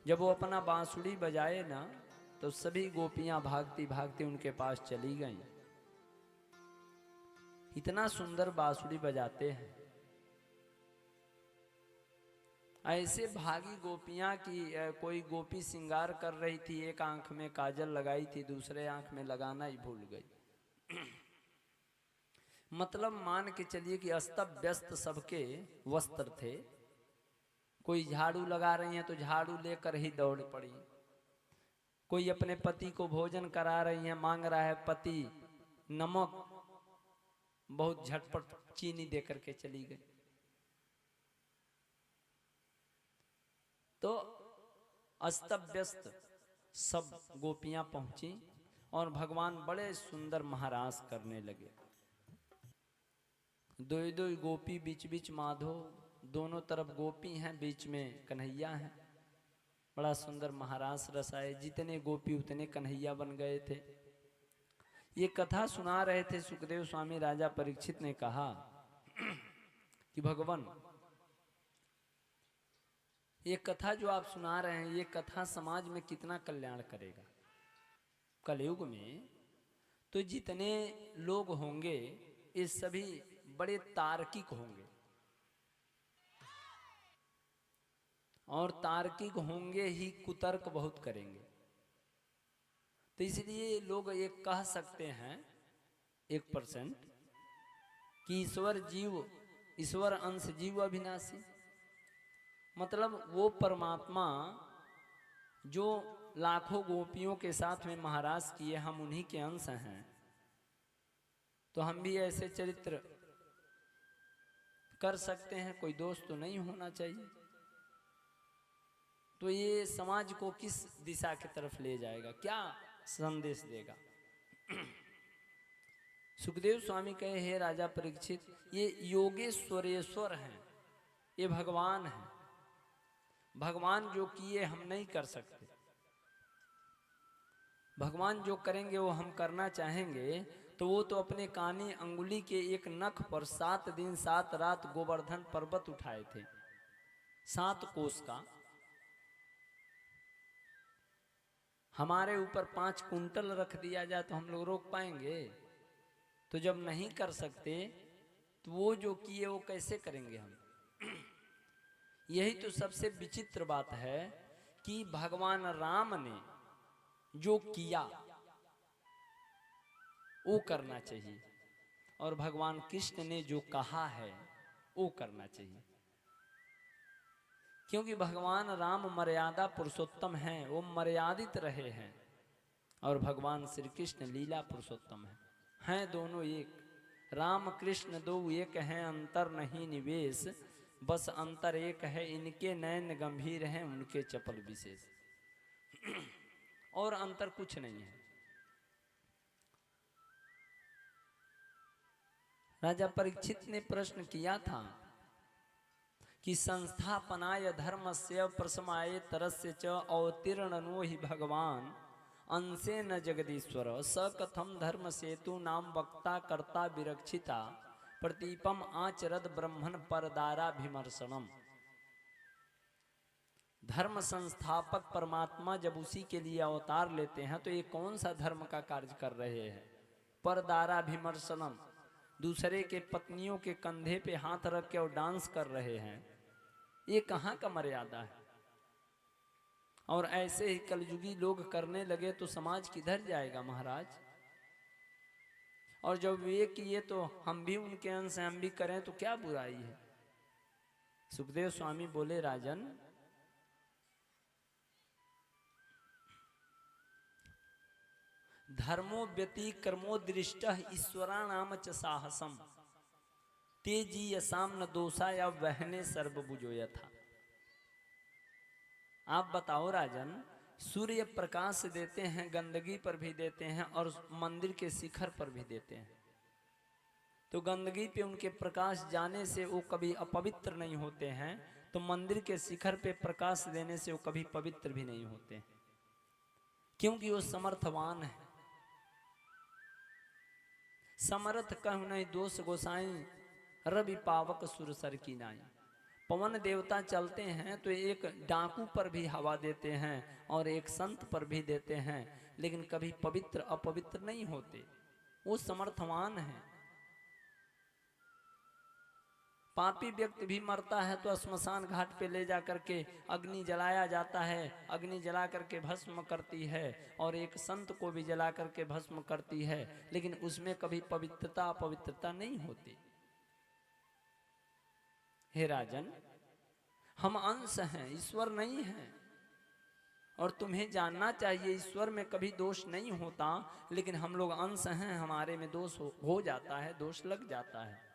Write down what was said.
जब वो अपना बांसुरी बजाए ना तो सभी गोपियां भागती भागती उनके पास चली गईं। इतना सुंदर बांसुरी बजाते हैं। ऐसे भागी गोपियां की कोई गोपी श्रृंगार कर रही थी, एक आंख में काजल लगाई थी, दूसरे आंख में लगाना ही भूल गई। मतलब मान के चलिए कि अस्त व्यस्त सबके वस्त्र थे। कोई झाड़ू लगा रही है तो झाड़ू लेकर ही दौड़ पड़ी। कोई अपने पति को भोजन करा रही है, मांग रहा है पति नमक, बहुत झटपट चीनी दे करके चली गई। तो अस्त व्यस्त सब गोपियां पहुंची और भगवान बड़े सुंदर महारास करने लगे। दो दो गोपी बीच बीच माधो, दोनों तरफ गोपी हैं, बीच में कन्हैया हैं। बड़ा सुंदर महारास रसाए, जितने गोपी उतने कन्हैया बन गए थे। ये कथा सुना रहे थे सुखदेव स्वामी, राजा परीक्षित ने कहा कि भगवान ये कथा जो आप सुना रहे हैं, ये कथा समाज में कितना कल्याण करेगा। कलयुग में तो जितने लोग होंगे ये सभी बड़े तार्किक होंगे, और तार्किक होंगे ही कुतर्क बहुत करेंगे। तो इसलिए लोग ये कह सकते हैं 1% कि ईश्वर अंश जीव अविनाशी। मतलब वो परमात्मा जो लाखों गोपियों के साथ में महाराज किए, हम उन्हीं के अंश हैं। तो हम भी ऐसे चरित्र कर सकते हैं, कोई दोष तो नहीं होना चाहिए। तो ये समाज को किस दिशा की तरफ ले जाएगा, क्या संदेश देगा। सुखदेव स्वामी कहे, हे राजा परीक्षित, ये योगेश्वरेश्वर हैं, ये भगवान हैं। भगवान जो किए हम नहीं कर सकते। भगवान जो करेंगे वो हम करना चाहेंगे तो वो तो अपने कानी अंगुली के एक नख पर 7 दिन 7 रात गोवर्धन पर्वत उठाए थे, 7 कोस का। हमारे ऊपर 5 कुंटल रख दिया जाए तो हम लोग रोक पाएंगे? तो जब नहीं कर सकते तो वो जो किए वो कैसे करेंगे हम। यही तो सबसे विचित्र बात है कि भगवान राम ने जो किया वो करना चाहिए, और भगवान कृष्ण ने जो कहा है वो करना चाहिए। क्योंकि भगवान राम मर्यादा पुरुषोत्तम हैं, वो मर्यादित रहे हैं, और भगवान श्री कृष्ण लीला पुरुषोत्तम हैं दोनों एक। राम कृष्ण दो एक हैं, अंतर नहीं निवेश, बस अंतर एक है, इनके नयन गंभीर हैं, उनके चपल विशेष। और अंतर कुछ नहीं है। राजा परीक्षित ने प्रश्न किया था कि संस्थापनाय धर्मस्य प्रसमाय तरस्य च अवतीर्णनो हि भगवान अंशे न जगदीश्वर स कथम धर्म सेतु नाम वक्ता कर्ता विरक्षिता प्रतीपम आचरद ब्रह्मण परदाराभिमर्शनम। धर्म संस्थापक परमात्मा जब उसी के लिए अवतार लेते हैं तो ये कौन सा धर्म का कार्य कर रहे हैं? परदाराभिमर्शनम, दूसरे के पत्नियों के कंधे पे हाथ रख के और डांस कर रहे हैं। ये कहाँ का मर्यादा है? और ऐसे ही कलयुगी लोग करने लगे तो समाज किधर जाएगा महाराज। और जब वे किए तो हम भी उनके अंश हम भी करें तो क्या बुराई है। सुखदेव स्वामी बोले, राजन धर्मो व्यतिक्रमो दृष्ट ईश्वराणाम च साहसम तेजी यसाम न दोषा या वहने सर्वभुजो यथा। आप बताओ राजन, सूर्य प्रकाश देते हैं, गंदगी पर भी देते हैं और मंदिर के शिखर पर भी देते हैं। तो गंदगी पे उनके प्रकाश जाने से वो कभी अपवित्र नहीं होते हैं, तो मंदिर के शिखर पे प्रकाश देने से वो कभी पवित्र भी नहीं होते हैं, क्योंकि वो समर्थवान है। समर्थ कहु नहीं दोष गोसाई, रवि पावक सुरसर की नाई। पवन देवता चलते हैं तो एक डाकू पर भी हवा देते हैं और एक संत पर भी देते हैं, लेकिन कभी पवित्र अपवित्र नहीं होते, वो समर्थवान है। पापी व्यक्ति भी मरता है तो श्मशान घाट पे ले जा करके अग्नि जलाया जाता है, अग्नि जला करके भस्म करती है, और एक संत को भी जला करके भस्म करती है, लेकिन उसमें कभी पवित्रता अपवित्रता नहीं होती। हे राजन, हम अंश हैं, ईश्वर नहीं है, और तुम्हें जानना चाहिए ईश्वर में कभी दोष नहीं होता, लेकिन हम लोग अंश हैं, हमारे में दोष हो जाता है, दोष लग जाता है।